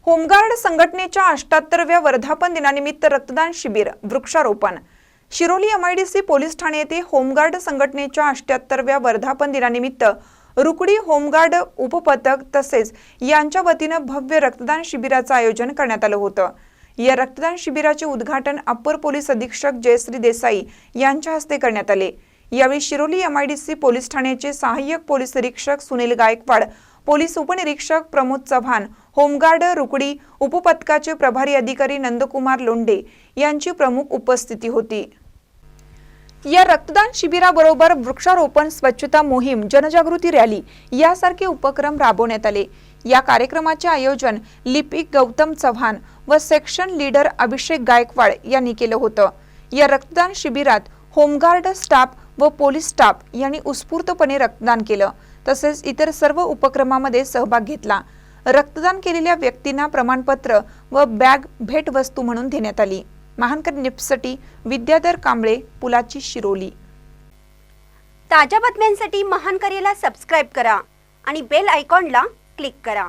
Home guard संघटनेच्या 78व्या वर्धापन दिनानिमित्त रक्तदान शिबिर वृक्षारोपण। शिरोली एमआयडीसी पोलीस ठाणे येथे होमगार्ड संघटनेच्या 78व्या वर्धापन दिनानिमित्त रुकडी होमगार्ड उपपथक तसेच यांच्या वतीने भव्य रक्तदान शिबिराचे आयोजन करण्यात आले होते। या रक्तदान शिबिराचे उद्घाटन अप्पर पोलीस अधीक्षक जयश्री देसाई यांच्या हस्ते करण्यात आले। यावेळी शिरोली एमआयडीसी पोलीस ठाण्याचे सहाय्यक पोलीस निरीक्षक सुनील गायकवाड, पोलीस उपनिरीक्षक प्रमोद चव्हाण, होमगार्ड रुकडी उपपथकाचे प्रभारी अधिकारी नंदकुमार लोंढे यांची प्रमुख उपस्थिती होती। या रक्तदान शिबिराबरोबर वृक्षारोपण, स्वच्छता मोहीम, जनजागृती रॅली यासारखे उपक्रम राबवण्यात आले। या कार्यक्रमाचे आयोजन लिपिक गौतम चव्हाण व सेक्शन लीडर अभिषेक गायकवाड यांनी केले होते। या रक्तदान शिबिरात होमगार्ड स्टाफ व पोलीस स्टाफ यांनी उत्स्फूर्तपणे रक्तदान केले। तसेच इतर सर्व उपक्रमामध्ये सहभाग घेतला। रक्तदान केलेल्या व्यक्तींना प्रमाणपत्र व बॅग भेट वस्तू म्हणून देण्यात आली। महानकर न्यूजसाठी विद्याधर कांबळे, पुलाची, शिरोली। ताज्या बातम्यांसाठी महानकरेला सबस्क्राइब करा आणि बेल आयकॉनला क्लिक करा।